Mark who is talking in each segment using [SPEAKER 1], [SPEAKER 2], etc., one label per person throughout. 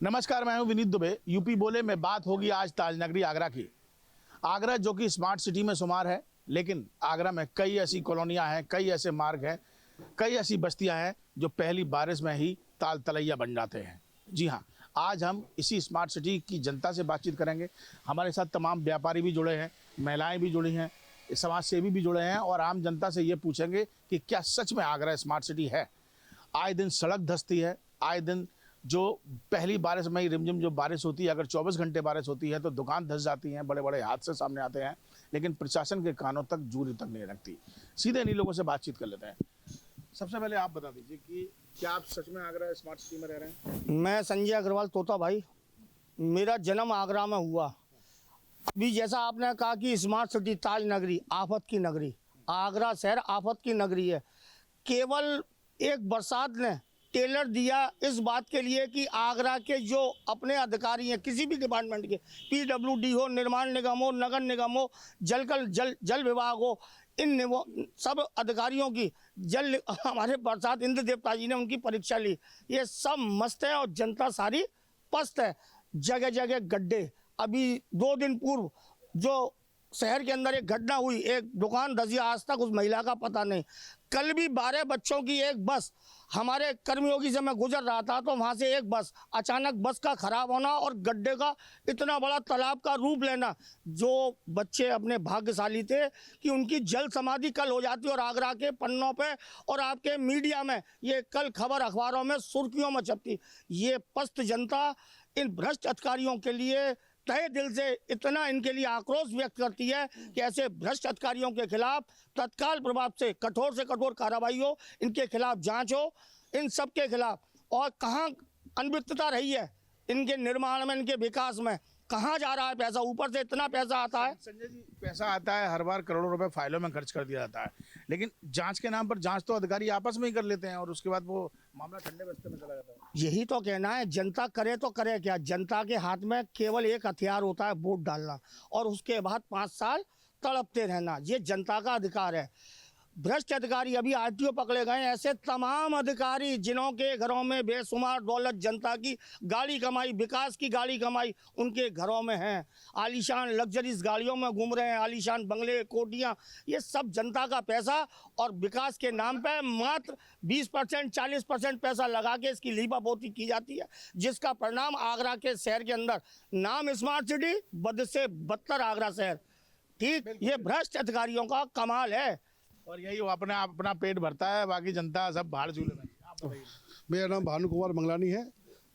[SPEAKER 1] नमस्कार, मैं हूं विनीत दुबे। यूपी बोले में बात होगी आज ताजनगरी आगरा की। आगरा जो कि स्मार्ट सिटी में शुमार है, लेकिन आगरा में कई ऐसी कॉलोनियां हैं, कई ऐसे मार्ग हैं, कई ऐसी बस्तियां हैं जो पहली बारिश में ही ताल तलैया बन जाते हैं। जी हाँ, आज हम इसी स्मार्ट सिटी की जनता से बातचीत करेंगे। हमारे साथ तमाम व्यापारी भी जुड़े हैं, महिलाएं भी जुड़ी हैं, समाज सेवी भी जुड़े हैं और आम जनता से ये पूछेंगे कि क्या सच में आगरा स्मार्ट सिटी है। आए दिन सड़क धंसती है, आए दिन जो पहली बारिश में ही रिमझिम जो बारिश होती है, अगर 24 घंटे बारिश होती है तो दुकान धंस जाती हैं, बड़े बड़े हादसे सामने आते हैं, लेकिन प्रशासन के कानों तक जूरी तक नहीं रखती। सीधे इन्हीं लोगों से बातचीत कर लेते हैं। सबसे पहले आप बता दीजिए कि क्या आप सच में आगरा स्मार्ट सिटी में रह रहे हैं?
[SPEAKER 2] मैं संजय अग्रवाल तोता भाई, मेरा जन्म आगरा में हुआ। अभी जैसा आपने कहा कि स्मार्ट सिटी ताज नगरी, आफत की नगरी, आगरा शहर आफत की नगरी है। केवल एक बरसात ने टेलर दिया इस बात के लिए कि आगरा के जो अपने अधिकारी हैं किसी भी डिपार्टमेंट के, PWD हो, निर्माण निगम हो, नगर निगम हो, जल विभाग हो, सब अधिकारियों की हमारे बरसात इंद्र देवता जी ने उनकी परीक्षा ली। ये सब मस्त है और जनता सारी पस्त है, जगह जगह गड्ढे। अभी 2 दिन पूर्व जो शहर के अंदर एक घटना हुई, एक दुकान धसी, आज तक उस महिला का पता नहीं। कल भी 12 बच्चों की एक बस, हमारे कर्मयोगी से मैं गुजर रहा था तो वहाँ से एक बस, अचानक बस का खराब होना और गड्ढे का इतना बड़ा तालाब का रूप लेना। जो बच्चे अपने भाग्यशाली थे कि उनकी जल समाधि कल हो जाती और आगरा के पन्नों पे और आपके मीडिया में ये कल खबर अखबारों में सुर्खियों में छपती। ये पस्त जनता इन भ्रष्ट अधिकारियों के लिए तहे दिल से इतना इनके लिए आक्रोश व्यक्त करती है कि ऐसे भ्रष्ट अधिकारियों के खिलाफ तत्काल प्रभाव से कठोर कार्रवाई हो, इनके खिलाफ जांच हो, इन सब के खिलाफ। और कहाँ अनभिज्ञता रही है इनके निर्माण में, इनके विकास में, कहाँ जा रहा है पैसा? ऊपर से इतना पैसा आता है।
[SPEAKER 1] संजय जी, पैसा आता है, हर बार करोड़ों रुपए फाइलों में खर्च कर दिया जाता है, लेकिन जांच के नाम पर जांच तो अधिकारी आपस में ही कर लेते हैं और उसके बाद वो मामला ठंडे बस्ते में चला जाता है।
[SPEAKER 2] यही तो कहना है, जनता करे तो करे क्या? जनता के हाथ में केवल एक हथियार होता है, वोट डालना, और उसके बाद 5 साल तड़पते रहना। ये जनता का अधिकार है। भ्रष्ट अधिकारी, अभी RTO पकड़े गए, ऐसे तमाम अधिकारी जिन्हों के घरों में बेशुमार दौलत, जनता की गाड़ी कमाई, विकास की गाड़ी कमाई उनके घरों में है। आलीशान लग्जरीज गाड़ियों में घूम रहे हैं, आलीशान बंगले, कोठियाँ, ये सब जनता का पैसा और विकास के नाम पे मात्र 20% 40% पैसा लगा के इसकी लीपापोती की जाती है, जिसका परिणाम आगरा के शहर के अंदर, नाम स्मार्ट सिटी, बद से बदतर आगरा शहर। ठीक, ये भ्रष्ट अधिकारियों का कमाल है
[SPEAKER 1] और यही वो अपना पेट भरता है, बाकी जनता सब बाहर झूले में। आप बताइए।
[SPEAKER 3] मेरा नाम भानु कुमार मंगलानी है।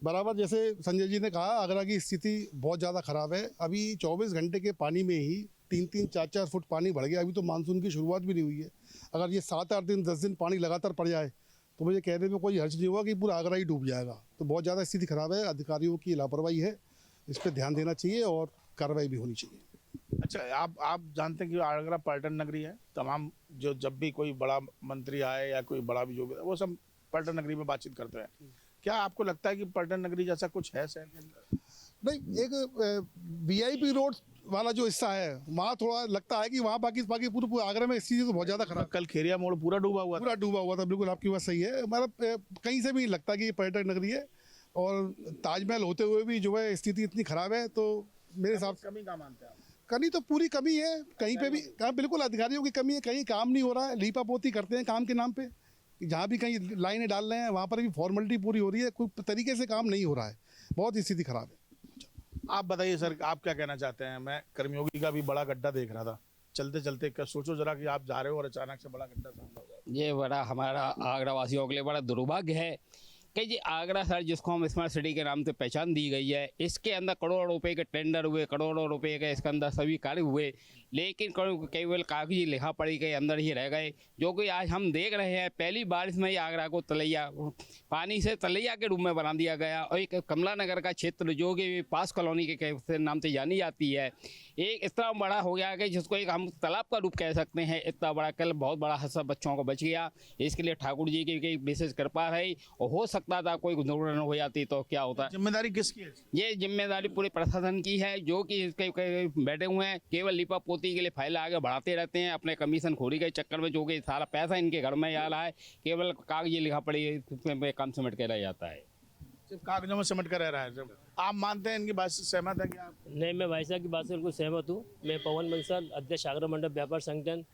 [SPEAKER 3] बराबर जैसे संजय जी ने कहा, आगरा की स्थिति बहुत ज़्यादा ख़राब है। अभी 24 घंटे के पानी में ही 3-3 4-4 फुट पानी बढ़ गया। अभी तो मानसून की शुरुआत भी नहीं हुई है। अगर ये 7-8 दिन 10 दिन पानी लगातार पड़ जाए तो मुझे कहने में कोई हर्ज नहीं होगा कि पूरा आगरा ही डूब जाएगा। तो बहुत ज़्यादा स्थिति ख़राब है, अधिकारियों की लापरवाही है, इस पर ध्यान देना चाहिए और कार्रवाई भी होनी चाहिए।
[SPEAKER 1] अच्छा, आप जानते हैं कि आगरा पर्यटन नगरी है। तमाम जो जब भी कोई बड़ा मंत्री आए या कोई बड़ा भी जो भी, वो सब पर्यटन नगरी में बातचीत करते हैं। क्या आपको लगता है कि पर्यटन नगरी जैसा कुछ है शहर के अंदर?
[SPEAKER 3] नहीं, एक VIP रोड वाला जो हिस्सा है वहाँ थोड़ा लगता है कि वहाँ बाकी पूरे आगरा में स्थिति तो बहुत ज़्यादा खराब।
[SPEAKER 1] कल खेरिया मोड़ पूरा डूबा हुआ
[SPEAKER 3] था। बिल्कुल आपकी बात सही है। हमारा कहीं से भी नहीं लगता कि ये पर्यटक नगरी है, और ताजमहल होते हुए भी जो है स्थिति इतनी खराब है। तो मेरे हिसाब से
[SPEAKER 1] कमी का मानते हैं आप?
[SPEAKER 3] कमी तो पूरी कमी है, कहीं पे भी कहाँ बिल्कुल अधिकारियों की कमी है। कहीं काम नहीं हो रहा है, लीपापोती करते हैं काम के नाम पे। जहाँ भी कहीं लाइनें डाल रहे हैं वहाँ पर भी फॉर्मेलिटी पूरी हो रही है, कोई तरीके से काम नहीं हो रहा है। बहुत स्थिति खराब है।
[SPEAKER 1] आप बताइए सर, आप क्या कहना चाहते हैं? मैं कर्मयोगी का भी बड़ा गड्ढा देख रहा था, चलते चलते सोचो जरा कि आप जा रहे हो और अचानक से बड़ा गड्ढा सामने हो जाए।
[SPEAKER 4] ये बड़ा हमारा आगरा वासियों के लिए बड़ा दुर्भाग्य है कि जी आगरा शहर जिसको हम स्मार्ट सिटी के नाम से पहचान दी गई है, इसके अंदर करोड़ों रुपए के टेंडर हुए, करोड़ों रुपए के इसके अंदर सभी कार्य हुए, लेकिन केवल कागजी लिखा पढ़ी के अंदर ही रह गए। जो कि आज हम देख रहे हैं, पहली बारिश में ही आगरा को तलैया, पानी से तलैया के रूप में बना दिया गया। और एक कमला नगर का क्षेत्र जो कि पास कॉलोनी के नाम से जानी जाती है, एक इतना बड़ा हो गया कि जिसको एक हम तालाब का रूप कह सकते हैं। इतना बड़ा, कल बहुत बड़ा हादसा बच्चों को बच गया। इसके लिए ठाकुर जी की विशेष कृपा रही, और हो सकता था कोई दुर्घटना हो जाती तो क्या होता।
[SPEAKER 1] जिम्मेदारी किसकी है?
[SPEAKER 4] ये जिम्मेदारी पूरे प्रशासन की है, जो कि इसके बैठे हुए हैं, केवल लिपापोती के लिए फाइल आगे बढ़ाते रहते हैं अपने कमीशन खोरी के चक्कर में। जो कि सारा पैसा इनके घर में आ रहा है, केवल कागजी लिखा पड़ी काम समेट के रह जाता है।
[SPEAKER 1] सिर्फ कागजों में सिमट कर रह रहा है सिर्फ। आप मानते हैं इनकी बात से सहमत है कि आप?
[SPEAKER 5] नहीं, मैं भाई साहब की बात से बिल्कुल सहमत हूँ। मैं पवन बंसल, अध्यक्ष आगरा मंडप व्यापार संगठन।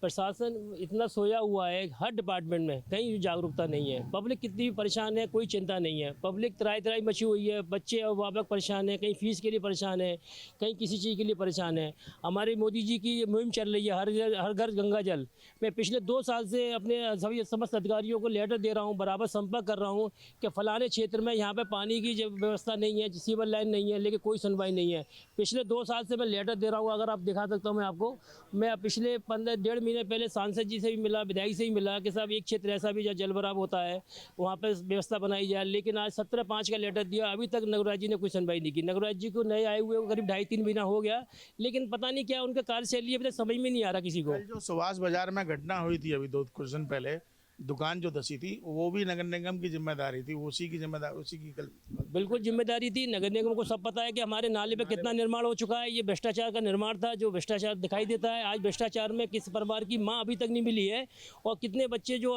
[SPEAKER 5] प्रशासन इतना सोया हुआ है, हर डिपार्टमेंट में कहीं जागरूकता नहीं है। पब्लिक कितनी भी परेशान है, कोई चिंता नहीं है। पब्लिक तराई तराई मची हुई है, बच्चे और अभिभावक परेशान है, कहीं फीस के लिए परेशान है, कहीं किसी चीज़ के लिए परेशान है। हमारे मोदी जी की मुहिम चल रही है, हर घर गंगा जल। मैं पिछले 2 साल से अपने सभी समस्त अधिकारियों को लेटर दे रहा हूँ, बराबर संपर्क कर रहा हूँ कि फलाने क्षेत्र में यहाँ पे पानी की व्यवस्था नहीं है, सीवर लाइन नहीं है, लेकिन कोई सुनवाई नहीं है। पिछले 2 साल से मैं लेटर दे रहा हूँ, अगर आप दिखा सकता हूँ मैं आपको। मैं पिछले 15-1.5 महीने पहले सांसद जी से भी मिला, विधायक से भी मिला कि साहब एक क्षेत्र ऐसा भी जहाँ जल भराव होता है, वहाँ पर व्यवस्था बनाई जाए। लेकिन आज 17/5 का लेटर दिया, अभी तक नगराज जी ने कोई सुनवाई नहीं की। नगराज जी को नए आए हुए करीब 2.5-3 महीना हो गया, लेकिन पता नहीं क्या उनका कार्यशैली अभी तक समझ में नहीं आ रहा किसी को।
[SPEAKER 1] कल जो सुभाष बाजार में घटना हुई थी अभी कुछ दिन पहले, दुकान जो धसी थी, वो भी नगर निगम की जिम्मेदारी थी, उसी की जिम्मेदारी, उसी की
[SPEAKER 5] बिल्कुल जिम्मेदारी थी। नगर निगम को सब पता है कि हमारे नाले पे कितना निर्माण हो चुका है। ये भ्रष्टाचार का निर्माण था, जो भ्रष्टाचार दिखाई देता है। आज भ्रष्टाचार में किस परिवार की मां अभी तक नहीं मिली है, और कितने बच्चे जो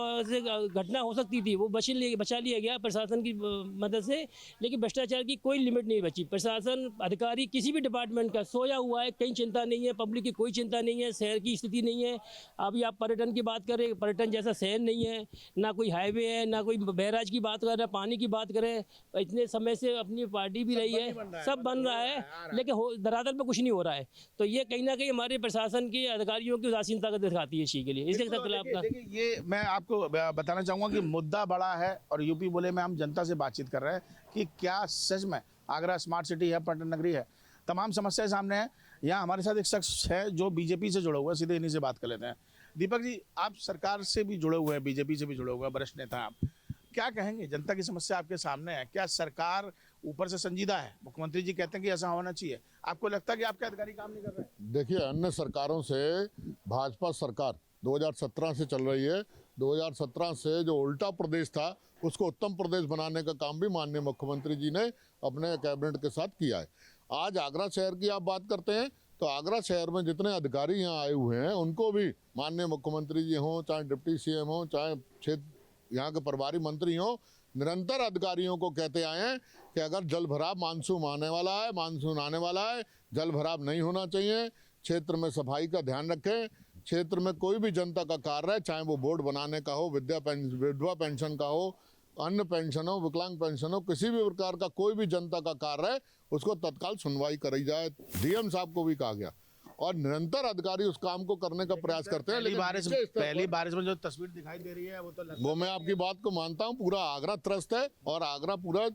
[SPEAKER 5] घटना हो सकती थी वो बचा लिया गया प्रशासन की मदद से। लेकिन भ्रष्टाचार की कोई लिमिट नहीं बची। प्रशासन अधिकारी किसी भी डिपार्टमेंट का सोया हुआ है, कहीं चिंता नहीं है, पब्लिक की कोई चिंता नहीं है, शहर की स्थिति नहीं है। अभी आप पर्यटन की बात करें, पर्यटन जैसा शहर नहीं है, ना कोई हाईवे है, ना कोई बैराज की बात करें, पानी की बात करें। इतने समय से अपनी पार्टी भी रही है, सब बन रहा है, लेकिन धरातल पे कुछ नहीं हो रहा है। तो ये कहीं ना कहीं हमारे प्रशासन के अधिकारियों की उदासीनता का दिखाती है इस चीज़ के लिए। इसके खिलाफ
[SPEAKER 1] देखिए, ये मैं आपको बताना चाहूँगा कि मुद्दा बड़ा है, और यूपी बोले में हम जनता से बातचीत कर रहे हैं कि क्या सच में आगरा स्मार्ट सिटी है, पर्यटन नगरी है। तमाम समस्याएं सामने हैं। यहाँ हमारे साथ एक शख्स है जो बीजेपी से जुड़ा हुआ है, सीधे इन्हीं से बात कर लेते हैं। दीपक जी, आप सरकार से भी जुड़े हुए हैं, बीजेपी से भी जुड़े हुए हैं, वरिष्ठ नेता हैं आप, क्या कहेंगे? जनता की समस्या आपके सामने है, क्या सरकार ऊपर से संजीदा है? मुख्यमंत्री जी कहते हैं कि ऐसा होना चाहिए, आपको लगता है कि आपके अधिकारी काम नहीं कर रहे?
[SPEAKER 6] देखिए, अन्य सरकारों से भाजपा सरकार 2017 से चल रही है। 2017 से जो उल्टा प्रदेश था उसको उत्तम प्रदेश बनाने का काम भी माननीय मुख्यमंत्री जी ने अपने कैबिनेट के साथ किया है। आज आगरा शहर की आप बात करते हैं तो आगरा शहर में जितने अधिकारी यहाँ आए हुए हैं उनको भी माननीय मुख्यमंत्री जी हों, चाहे डिप्टी सीएम हों, चाहे क्षेत्र यहाँ के प्रभारी मंत्री हों, निरंतर अधिकारियों को कहते आए हैं कि अगर जल भराव, मानसून आने वाला है, मानसून आने वाला है, जल भराव नहीं होना चाहिए, क्षेत्र में सफाई का ध्यान रखें। क्षेत्र में कोई भी जनता का कार्य है, चाहे वो बोर्ड बनाने का हो, विधवा पेंशन का हो, अन्य पेंशन हो, विकलांग पेंशन हो, किसी भी प्रकार का कोई भी जनता का कार्य है उसको तत्काल सुनवाई करी जाए। डीएम साहब को भी कहा गया, और निरंतर अधिकारी उस काम को करने का प्रयास करते हैं।
[SPEAKER 1] पहली बारिश में जो तस्वीर दिखाई दे रही है वो तो
[SPEAKER 6] वो मैं आपकी बात को मानता हूँ, पूरा आगरा त्रस्त है और आगरा पूरा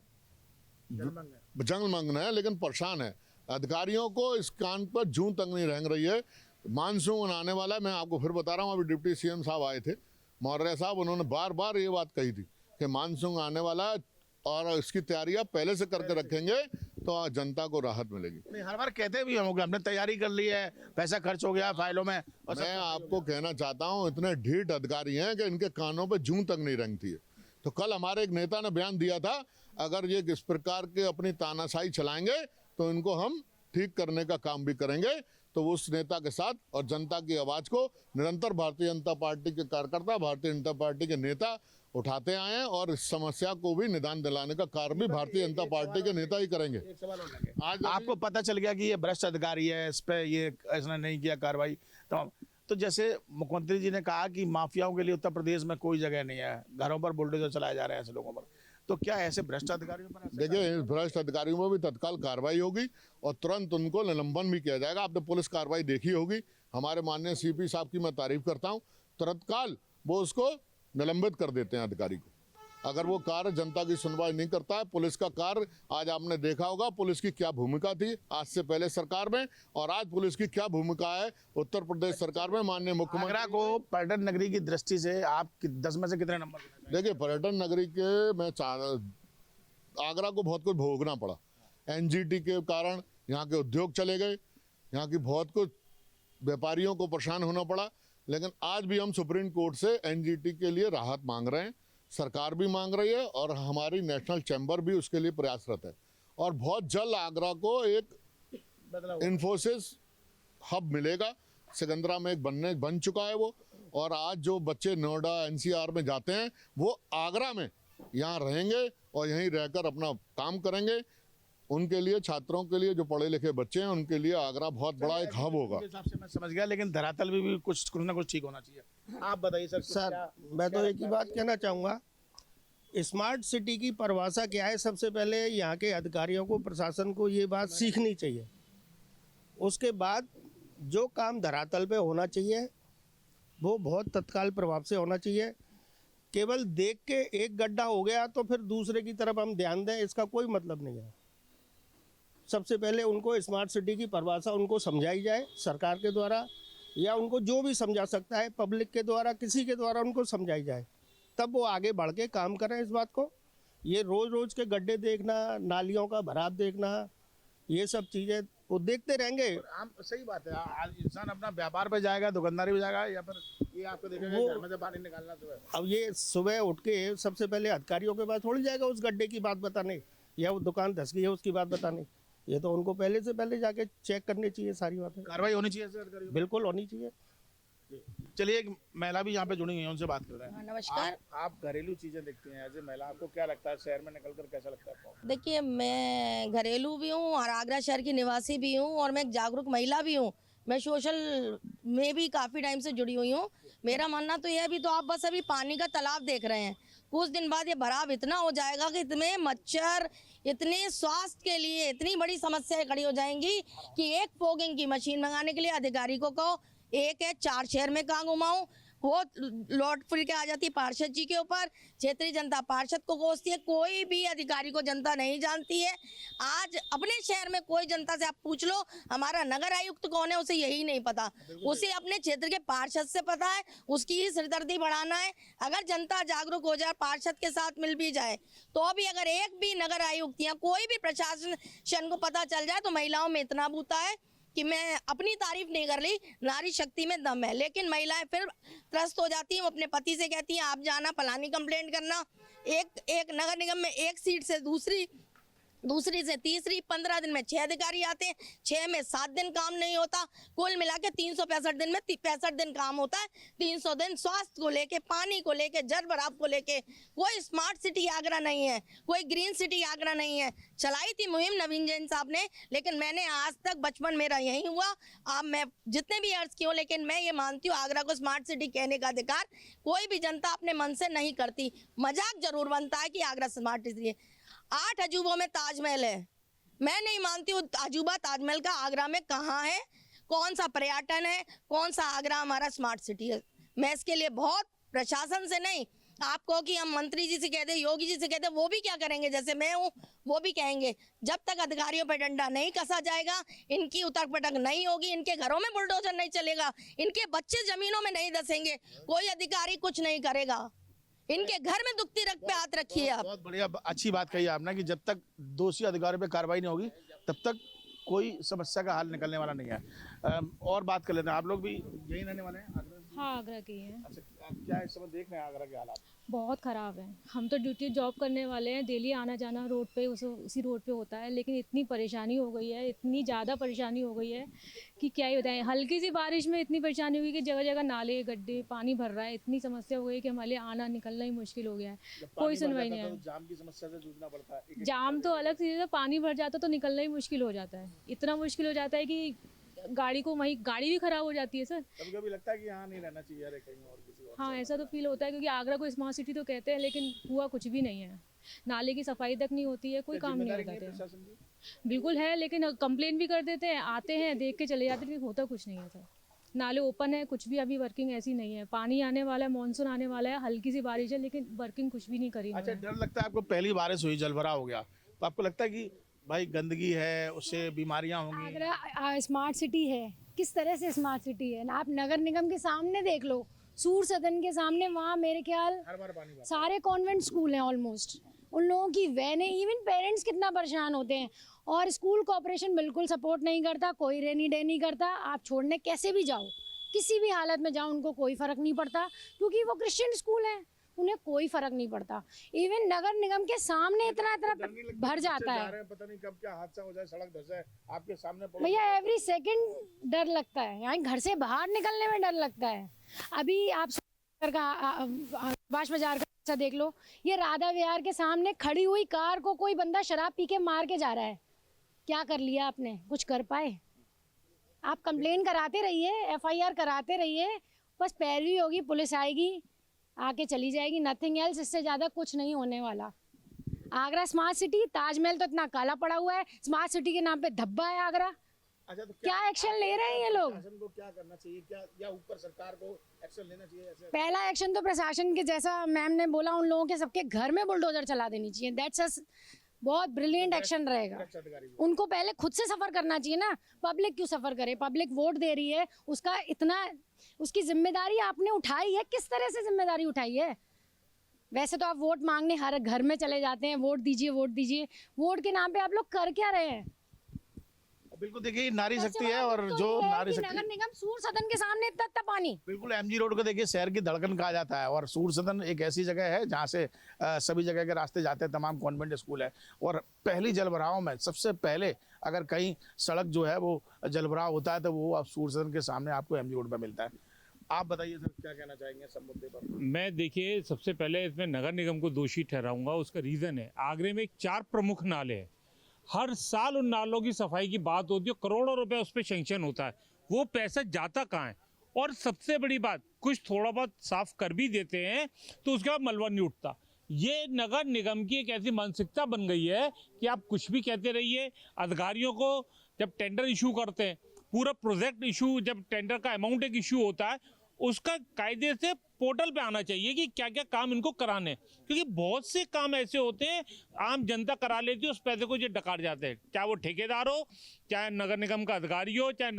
[SPEAKER 6] जंगमग्न है, लेकिन परेशान है। अधिकारियों को इस कान पर जूं तक नहीं रेंग रही है। मानसून आने वाला है, मैं आपको फिर बता रहा हूँ, अभी डिप्टी सीएम साहब आए थे, मौर्य साहब, उन्होंने बार बार ये बात कही थी कि मानसून आने वाला है और इसकी तैयारियां पहले से करके रखेंगे तो जनता को राहत मिलेगी।
[SPEAKER 1] नहीं, हर बार कहते भी होंगे हमने तैयारी कर ली है, पैसा खर्च हो गया फाइलों में। और
[SPEAKER 6] मैं आपको कहना चाहता हूं, इतने ढीठ अधिकारी हैं कि इनके कानों पे जूं तक नहीं रेंगती है। तो कल हमारे एक नेता ने बयान दिया था, अगर ये इस प्रकार के अपनी तानाशाही चलाएंगे तो इनको हम ठीक करने का काम भी करेंगे। तो उस नेता के साथ और जनता की आवाज को निरंतर भारतीय जनता पार्टी के कार्यकर्ता, भारतीय जनता पार्टी के नेता उठाते आए हैं, और इस समस्या को भी निदान दिलाने का कार्य भी भारतीय जनता पार्टी के नेता ही करेंगे।
[SPEAKER 1] आज आपको पता चल गया कि ये भ्रष्ट अधिकारी है, इस पे ये ऐसा नहीं किया कार्रवाई, तो जैसे मुख्यमंत्री जी ने कहा कि माफियाओं के लिए उत्तर प्रदेश में कोई जगह नहीं है, घरों पर बुलडोजर चलाए जा रहे हैं ऐसे लोगों पर, तो क्या ऐसे भ्रष्ट अधिकारियों पर?
[SPEAKER 6] देखिए, इस भ्रष्ट अधिकारियों में भी तत्काल कार्रवाई होगी और तुरंत उनको निलंबन भी किया जाएगा। आपने पुलिस कार्रवाई देखी होगी, हमारे माननीय सीपी साहब की मैं तारीफ करता हूँ, तत्काल वो उसको निलंबित कर देते हैं अधिकारी को। अगर वो कार्य जनता की सुनवाई नहीं करता है, पुलिस का कार्य, आज आपने देखा होगा पुलिस की क्या भूमिका थी आज से पहले सरकार में, और आज पुलिस की क्या भूमिका है उत्तर प्रदेश सरकार में। माननीय मुख्यमंत्री
[SPEAKER 1] आगरा को पर्यटन नगरी की दृष्टि से आप 10 में से कितने नंबर?
[SPEAKER 6] देखिए, पर्यटन नगरी के मैं आगरा को बहुत कुछ भोगना पड़ा। एनजीटी के कारण यहाँ के उद्योग चले गए, यहाँ की बहुत कुछ व्यापारियों को परेशान होना पड़ा, लेकिन आज भी हम सुप्रीम कोर्ट से एनजीटी के लिए राहत मांग रहे हैं, सरकार भी मांग रही है और हमारी नेशनल चैम्बर भी उसके लिए प्रयासरत है। और बहुत जल्द आगरा को एक इन्फोसिस हब मिलेगा। सिकंदरा में एक बन चुका है वो, और आज जो बच्चे नोएडा एनसीआर में जाते हैं वो आगरा में यहाँ रहेंगे और यहीं रहकर अपना काम करेंगे। उनके लिए, छात्रों के लिए, जो पढ़े लिखे बच्चे हैं, उनके लिए आगरा बहुत बड़ा एक हब होगा।
[SPEAKER 1] हिसाब से मैं समझ गया, लेकिन धरातल में भी कुछ ना कुछ ठीक होना चाहिए। आप बताइए सर।
[SPEAKER 2] सर मैं तो एक ही बात कहना चाहूँगा, स्मार्ट सिटी की परिभाषा क्या है, सबसे पहले यहाँ के अधिकारियों को, प्रशासन को ये बात सीखनी चाहिए। उसके बाद जो काम धरातल पे होना चाहिए वो बहुत तत्काल प्रभाव से होना चाहिए। केवल देख के एक गड्ढा हो गया तो फिर दूसरे की तरफ हम ध्यान दें, इसका कोई मतलब नहीं है। सबसे पहले उनको स्मार्ट सिटी की परिभाषा उनको समझाई जाए सरकार के द्वारा, या उनको जो भी समझा सकता है पब्लिक के द्वारा, किसी के द्वारा उनको समझाई जाए, तब वो आगे बढ़ के काम करें इस बात को। ये रोज़ रोज़ के गड्ढे देखना, नालियों का भराव देखना, ये सब चीज़ें वो देखते रहेंगे।
[SPEAKER 1] हम सही बात है, आज इंसान अपना व्यापार पे जाएगा, दुकानदारी पे जाएगा, या फिर ये आपको देखेगा घर में से पानी निकालना सुबह।
[SPEAKER 2] अब ये सुबह उठ के सबसे पहले अधिकारियों के पास थोड़ी जाएगा उस गड्ढे की बात बताने, या वो दुकान धस गई है उसकी बात बताने। ये तो उनको पहले से पहले जाके चेक करनी चाहिए सारी बातें।
[SPEAKER 1] कार्रवाई होनी चाहिए सर, अधिकारियों पे।
[SPEAKER 2] बिल्कुल होनी चाहिए।
[SPEAKER 1] चलिए, एक महिला भी यहाँ पे जुड़ी हुई है, उनसे बात कर रहे हैं।
[SPEAKER 7] नमस्कार।
[SPEAKER 1] आप घरेलू चीजें देखती हैं एज ए महिला, आपको क्या लगता है शहर में निकलकर कैसा लगता है आपको?
[SPEAKER 7] देखिए, मैं घरेलू भी हूँ और आगरा शहर की निवासी भी हूँ, और मैं एक जागरूक महिला भी हूँ। मैं सोशल में भी काफ़ी टाइम से जुड़ी हुई हूँ। मेरा मानना तो यह है, भी तो आप बस अभी पानी का तालाब देख रहे हैं, कुछ दिन बाद ये भराव इतना हो जाएगा कि इतने मच्छर, इतने स्वास्थ्य के लिए इतनी बड़ी समस्याएं खड़ी हो जाएंगी कि एक फॉगिंग की मशीन मंगाने के लिए अधिकारी को कहो, एक है 4 शहर में कहाँ घुमाऊं, वो लौट फिर के आ जाती है पार्षद जी के ऊपर। क्षेत्रीय जनता पार्षद को कोसती है, कोई भी अधिकारी को जनता नहीं जानती है। आज अपने शहर में कोई जनता से आप पूछ लो हमारा नगर आयुक्त कौन है, उसे यही नहीं पता। उसे अपने क्षेत्र के पार्षद से पता है, उसकी ही सिरदर्दी बढ़ाना है। अगर जनता जागरूक हो जाए, पार्षद के साथ मिल भी जाए, तो भी अगर एक भी नगर आयुक्त या कोई भी प्रशासन को पता चल जाए, तो महिलाओं में इतना बूता है कि मैं अपनी तारीफ नहीं कर रही, नारी शक्ति में दम है, लेकिन महिलाएं फिर त्रस्त हो जाती हैं। वो अपने पति से कहती हैं आप जाना फलानी कंप्लेंट करना। एक नगर निगम में एक सीट से दूसरी से तीसरी, 15 दिन में 6 अधिकारी आते हैं, 6 में 7 दिन काम नहीं होता। कुल मिला के 365 दिन में 65 दिन काम होता है। 300 दिन स्वास्थ्य को लेके, पानी को लेके, जल भराव को लेके। कोई स्मार्ट सिटी आगरा नहीं है, कोई ग्रीन सिटी आगरा नहीं है। चलाई थी मुहिम नवीन जैन साहब ने, लेकिन मैंने आज तक, बचपन मेरा यही हुआ, अब मैं जितने भी अर्ज किए, लेकिन मैं ये मानती हूँ आगरा को स्मार्ट सिटी कहने का अधिकार कोई भी जनता अपने मन से नहीं करती। मजाक जरूर बनता है कि आगरा स्मार्ट सिटी है। 8 अजूबों में ताजमहल है, मैं नहीं मानती हूँ अजूबा ताजमहल का आगरा में कहाँ है, कौन सा पर्यटन है, कौन सा आगरा हमारा स्मार्ट सिटी है। मैं इसके लिए बहुत, प्रशासन से नहीं, आपको कि हम मंत्री जी से कहते, योगी जी से कहते, वो भी क्या करेंगे, जैसे मैं हूँ वो भी कहेंगे, जब तक अधिकारियों पर डंडा नहीं कसा जाएगा, इनकी उतक पटक नहीं होगी, इनके घरों में बुलडोजर नहीं चलेगा, इनके बच्चे जमीनों में नहीं धसेंगे, कोई अधिकारी कुछ नहीं करेगा। इनके घर में दुखती रख पे हाथ रखिए आप।
[SPEAKER 1] बहुत बढ़िया, अच्छी बात कही आपने कि जब तक दोषी अधिकारियों पे कार्रवाई नहीं होगी, तब तक कोई समस्या का हल निकलने वाला नहीं है। और बात कर लेते हैं, आप लोग भी यही रहने वाले हैं आगरा?
[SPEAKER 8] हाँ, आगरा के ही हैं।
[SPEAKER 1] अच्छा, क्या इस समय देख रहे हैं आगरा के हालात?
[SPEAKER 8] बहुत ख़राब है। हम तो ड्यूटी जॉब करने वाले हैं, डेली आना जाना रोड पे उसी रोड पे होता है, लेकिन इतनी परेशानी हो गई है, इतनी ज़्यादा परेशानी हो गई है कि क्या ही बताएं। हल्की सी बारिश में इतनी परेशानी हुई कि जगह जगह नाले गड्ढे पानी भर रहा है, इतनी समस्या हो गई कि हमारे लिए आना निकलना ही मुश्किल हो गया है। कोई सुनवाई नहीं है।
[SPEAKER 1] जाम की समस्या से जूझना पड़ता है।
[SPEAKER 8] जाम तो अलग चीज़ है, पानी भर जाता तो निकलना ही मुश्किल हो जाता है। इतना मुश्किल हो जाता है कि गाड़ी को वहीं, गाड़ी भी खराब हो जाती है सर।
[SPEAKER 1] कभी कभी लगता है कि यहाँ नहीं रहना चाहिए, अरे कहीं और किसी और।
[SPEAKER 8] हाँ, ऐसा तो फील होता है, क्योंकि आगरा को स्मार्ट सिटी तो कहते हैं, लेकिन हुआ कुछ भी नहीं है। नाले की सफाई तक नहीं होती है, कोई काम नहीं होता है। बिल्कुल है, लेकिन कंप्लेन भी कर देते हैं, आते हैं देख के चले जाते हैं, लेकिन होता कुछ नहीं है सर। नाले ओपन है, कुछ भी अभी वर्किंग ऐसी नहीं है। पानी आने वाला है, मानसून आने वाला है, हल्की सी बारिश है, लेकिन वर्किंग कुछ भी नहीं करी।
[SPEAKER 1] अच्छा, डर लगता है आपको? पहली बारिश हुई, जलभराव हो गया, तो आपको लगता है कि भाई गंदगी है, उससे बीमारियां होंगी?
[SPEAKER 9] आगरा स्मार्ट सिटी है, किस तरह से स्मार्ट सिटी है? आप नगर निगम के सामने देख लो, सूर सदन के सामने, वहाँ मेरे ख्याल
[SPEAKER 1] हर बार पानी
[SPEAKER 9] सारे कॉन्वेंट स्कूल हैं ऑलमोस्ट। उन लोगों की वैनें, इवन पेरेंट्स कितना परेशान होते हैं, और स्कूल कॉर्पोरेशन बिल्कुल सपोर्ट नहीं करता, कोई रेनी डे नहीं करता। आप छोड़ने कैसे भी जाओ, किसी भी हालत में जाओ, उनको कोई फ़र्क नहीं पड़ता, क्योंकि वो क्रिश्चियन स्कूल हैं, उन्हें कोई फर्क नहीं पड़ता। इवन नगर निगम के सामने इतना भर जाता है,
[SPEAKER 1] पता नहीं कब क्या हादसा हो जाए, सड़क धंसे आपके सामने।
[SPEAKER 9] भैया एवरी सेकंड डर लगता है, यहाँ घर से बाहर निकलने में डर लगता है। अभी आप सुभाष बाजार का अच्छा देख लो, ये राधा विहार के सामने खड़ी हुई कार को कोई बंदा शराब पी के मार के जा रहा है। क्या कर लिया आपने? कुछ कर पाए? आप कंप्लेन कराते रहिए, एफआईआर कराते रहिए, बस पैरवी होगी, पुलिस आएगी, आके चली जाएगी, नथिंग एल्स। इससे ज़्यादा कुछ नहीं होने वाला। आगरा स्मार्ट सिटी, ताजमहल तो इतना काला पड़ा हुआ है, स्मार्ट सिटी के नाम पे धब्बा है आगरा।
[SPEAKER 1] अच्छा, तो
[SPEAKER 9] क्या एक्शन ले रहे हैं ये लोग?
[SPEAKER 1] प्रशासन को क्या करना चाहिए, क्या या ऊपर सरकार को एक्शन लेना चाहिए? ऐसे
[SPEAKER 9] पहला एक्शन तो प्रशासन के, जैसा मैम ने बोला, उन लोगों के सबके घर में बुलडोजर चला देनी चाहिए। दैट्स बहुत ब्रिलियंट एक्शन रहेगा। उनको पहले खुद से सफर करना चाहिए ना। पब्लिक क्यों सफर करे? पब्लिक वोट दे रही है, उसका इतना, उसकी जिम्मेदारी आपने उठाई है। किस तरह से जिम्मेदारी उठाई है? वैसे तो आप वोट मांगने हर घर में चले जाते हैं, वोट दीजिए, वोट दीजिए। वोट के नाम पे आप लोग कर क्या रहे हैं?
[SPEAKER 1] बिल्कुल, देखिए नारी शक्ति है,
[SPEAKER 9] सबसे
[SPEAKER 1] और
[SPEAKER 9] बड़ा
[SPEAKER 1] जो
[SPEAKER 9] तो ये है
[SPEAKER 1] नारी
[SPEAKER 9] कि
[SPEAKER 1] शक्ति,
[SPEAKER 9] नगर निगम सूर सदन के सामने इतना पानी।
[SPEAKER 1] बिल्कुल एमजी रोड को देखिए शहर की धड़कन कहा जाता है, और सूर सदन एक ऐसी जगह है जहाँ से सभी जगह के रास्ते जाते हैं, तमाम कॉन्वेंट स्कूल है। और पहली जलभराव में सबसे पहले अगर कहीं सड़क जो है वो जलभराव होता है तो वो अब सूर सदन के सामने आपको एमजी रोड पर मिलता है। आप बताइए सर, क्या कहना चाहेंगे सब मुद्दे पर?
[SPEAKER 10] मैं देखिए सबसे पहले इसमें नगर निगम को दोषी ठहराऊंगा। उसका रीज़न है, आगरे में 4 प्रमुख नाले हैं। हर साल उन नालों की सफाई की बात होती है, करोड़ों रुपए उस पर सेंक्शन होता है, वो पैसा जाता कहाँ है? और सबसे बड़ी बात, कुछ थोड़ा बहुत साफ कर भी देते हैं तो उसके बाद मलबा नहीं उठता। ये नगर निगम की एक ऐसी मानसिकता बन गई है कि आप कुछ भी कहते रहिए। अधिकारियों को जब टेंडर इशू करते हैं, पूरा प्रोजेक्ट इशू, जब टेंडर का अमाउंट एक इशू होता है, उसका कायदे से पोर्टल पे आना चाहिए कि क्या क्या काम इनको कराने हैं। क्योंकि बहुत से काम ऐसे होते हैं आम जनता करा लेती है, उस पैसे को ये डकार जाते हैं, चाहे वो ठेकेदार हो, चाहे नगर निगम का अधिकारी हो, चाहे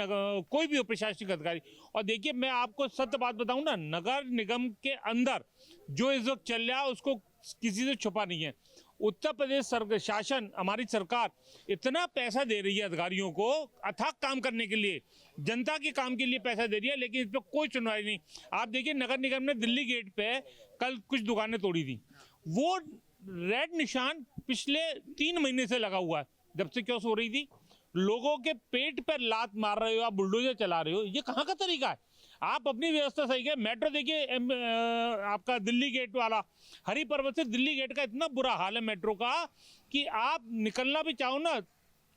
[SPEAKER 10] कोई भी हो प्रशासनिक अधिकारी। और देखिए मैं आपको सत्य बात बताऊं ना, नगर निगम के अंदर जो इस वक्त चल रहा है उसको किसी से छुपा नहीं है। उत्तर प्रदेश शासन, हमारी सरकार इतना पैसा दे रही है अधिकारियों को अथाक काम करने के लिए, जनता के काम के लिए पैसा दे रही है, लेकिन इस पर कोई सुनवाई नहीं। आप देखिए नगर निगम ने दिल्ली गेट पे कल कुछ दुकानें तोड़ी थी, वो रेड निशान पिछले 3 महीने से लगा हुआ है। जब से क्यों सो रही थी? लोगों के पेट पर लात मार रहे हो आप, बुलडोजर चला रहे हो, ये कहाँ का तरीका है? आप अपनी व्यवस्था सही है। मेट्रो देखिए आपका दिल्ली गेट वाला, हरी पर्वत से दिल्ली गेट का इतना बुरा हाल है मेट्रो का कि आप निकलना भी चाहो ना,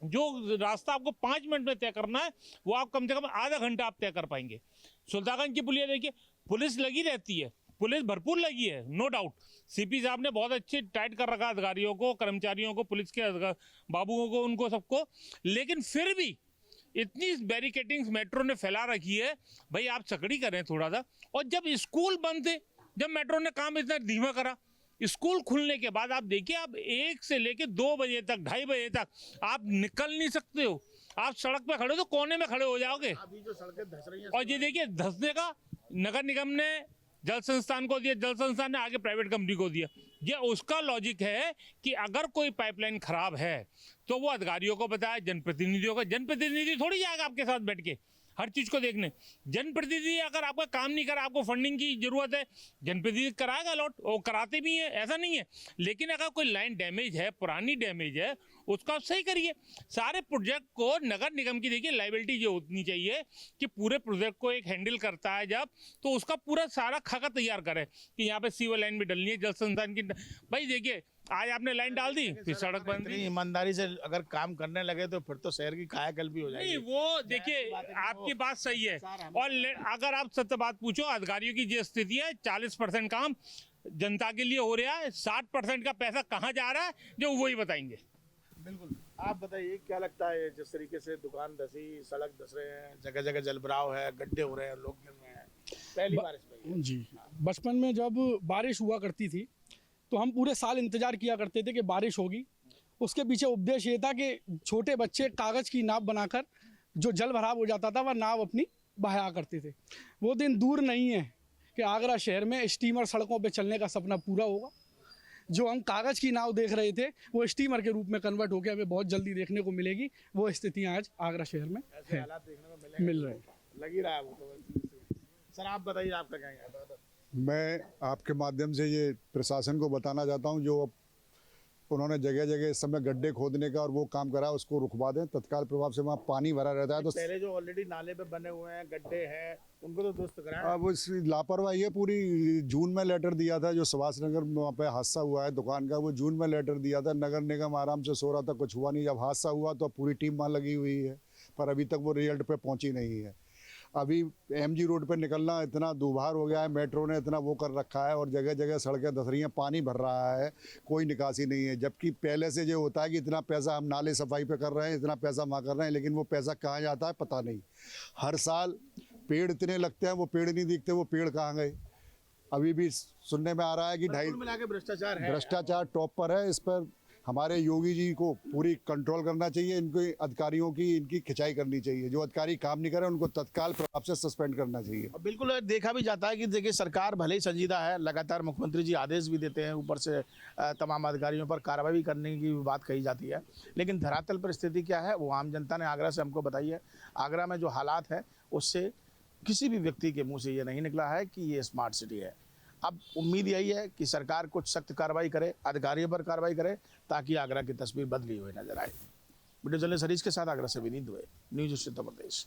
[SPEAKER 10] जो रास्ता आपको 5 मिनट में तय करना है वो आप कम से कम आधा घंटा आप तय कर पाएंगे। सुल्तानगंज की पुलिया देखिए, पुलिस लगी रहती है, पुलिस भरपूर लगी है, नो डाउट। सीपी साहब ने बहुत अच्छे टाइट कर रखा अधिकारियों को, कर्मचारियों को, पुलिस के बाबुओं को, उनको सबको, लेकिन फिर भी इतनी बैरिकेटिंग्स मेट्रो ने फैला रखी है। भाई आप सकड़ी करें थोड़ा सा। और जब स्कूल बंद थे, जब मेट्रो ने काम इतना धीमा करा, स्कूल खुलने के बाद आप देखिए, आप 1 से लेके 2 बजे तक, 2:30 बजे तक आप निकल नहीं सकते हो। आप सड़क पे खड़े हो तो कोने में खड़े हो जाओगे।
[SPEAKER 1] अभी जो सड़कें धंस रही हैं,
[SPEAKER 10] और ये देखिए धंसने का नगर निगम ने जल संस्थान को दिया, जल संस्थान ने आगे प्राइवेट कंपनी को दिया। ये उसका लॉजिक है कि अगर कोई पाइपलाइन खराब है तो वो अधिकारियों को बताए, जनप्रतिनिधियों को। जनप्रतिनिधि थोड़ी जाएगा आपके साथ बैठ के हर चीज को देखने। जनप्रतिनिधि अगर आपका काम नहीं करा, आपको फंडिंग की जरूरत है, जनप्रतिनिधि कराएगा अलॉट, वो कराते भी हैं, ऐसा नहीं है। लेकिन अगर कोई लाइन डैमेज है, पुरानी डैमेज है, उसका सही करिए। सारे प्रोजेक्ट को नगर निगम की देखिए लाइबिलिटी जो होनी चाहिए कि पूरे प्रोजेक्ट को एक हैंडल करता है जब, तो उसका पूरा सारा खाका तैयार करे कि यहाँ पे सीवर लाइन भी डलनी है, जल संस्थान की। भाई देखिए आज आपने लाइन डाल दी, फिर सड़क बंद
[SPEAKER 1] इतनी ईमानदारी से अगर काम करने लगे तो फिर तो शहर की कायाकल्प भी हो जाएगी।
[SPEAKER 10] नहीं, वो देखिए आपकी बात सही है। और अगर आप सत्य बात पूछो, अधिकारियों की जो स्थिति है, 40% काम जनता के लिए हो रहा है, 60% का पैसा कहाँ जा रहा है जो वही बताएंगे।
[SPEAKER 1] बिल्कुल, आप बताइए क्या लगता है जिस तरीके से दुकान धसी, सड़क धस रहे हैं, जगह जगह जलभराव है, गड्ढे हो रहे हैं, लोग गिर रहे हैं, पहली बारिश में?
[SPEAKER 11] जी, बचपन में जब बारिश हुआ करती थी तो हम पूरे साल इंतजार किया करते थे कि बारिश होगी। उसके पीछे उद्देश्य ये था कि छोटे बच्चे कागज़ की नाव बनाकर जो जल भराव हो जाता था वह नाव अपनी बहाया करते थे। वो दिन दूर नहीं है कि आगरा शहर में स्टीमर सड़कों पे चलने का सपना पूरा होगा। जो हम कागज़ की नाव देख रहे थे वो स्टीमर के रूप में कन्वर्ट होकर हमें बहुत जल्दी देखने को मिलेगी। वो स्थितियाँ आज आगरा शहर में
[SPEAKER 1] ऐसे
[SPEAKER 11] है,
[SPEAKER 1] हालात देखने को
[SPEAKER 11] मिल रहे हैं।
[SPEAKER 1] लग ही रहा है वो तो। सर आप बताइए, आपका क्या कहना है?
[SPEAKER 12] मैं आपके माध्यम से ये प्रशासन को बताना चाहता हूँ, जो अब उन्होंने जगह जगह इस समय गड्ढे खोदने का और वो काम करा, उसको रुकवा दें तत्काल प्रभाव से। वहाँ पानी भरा रहता है तो
[SPEAKER 1] पहले जो ऑलरेडी नाले पे बने हुए हैं, गड्ढे हैं, उनको तो दुरुस्त कराएं।
[SPEAKER 12] अब उस लापरवाही है पूरी। जून में लेटर दिया था, जो सुभाष नगर में वहाँ पे हादसा हुआ है दुकान का, वो जून में लेटर दिया था। नगर निगम आराम से सो रहा था, कुछ हुआ नहीं। जब हादसा हुआ तो पूरी टीम वहाँ लगी हुई है, पर अभी तक वो रिजल्ट पे पहुँची नहीं है। अभी एमजी रोड पे निकलना इतना दुभार हो गया है, मेट्रो ने इतना वो कर रखा है और जगह जगह सड़कें धस रही हैं, पानी भर रहा है, कोई निकासी नहीं है। जबकि पहले से जो होता है कि इतना पैसा हम नाले सफाई पे कर रहे हैं, इतना पैसा वहाँ कर रहे हैं, लेकिन वो पैसा कहाँ जाता है पता नहीं। हर साल पेड़ इतने लगते हैं, वो पेड़ नहीं दिखते, वो पेड़ कहाँ गए। अभी भी सुनने में आ रहा है कि भ्रष्टाचार टॉप पर है। इस पर हमारे योगी जी को पूरी कंट्रोल करना चाहिए। इनके अधिकारियों की इनकी खिंचाई करनी चाहिए। जो अधिकारी काम नहीं करे उनको तत्काल प्रभाव से सस्पेंड करना चाहिए।
[SPEAKER 1] बिल्कुल देखा भी जाता है कि देखिए सरकार भले ही संजीदा है, लगातार मुख्यमंत्री जी आदेश भी देते हैं, ऊपर से तमाम अधिकारियों पर कार्रवाई भी करने की बात कही जाती है, लेकिन धरातल पर स्थिति क्या है वो आम जनता ने आगरा से हमको बताई है। आगरा में जो हालात है उससे किसी भी व्यक्ति के मुँह से ये नहीं निकला है कि ये स्मार्ट सिटी है। अब उम्मीद यही है कि सरकार कुछ सख्त कार्रवाई करे, अधिकारियों पर कार्रवाई करे, ताकि आगरा की तस्वीर बदली हुई नजर आए। वीडियो जर्नलिस्ट हरीश के साथ आगरा से विनीत दुबे, न्यूज़ उत्तर प्रदेश।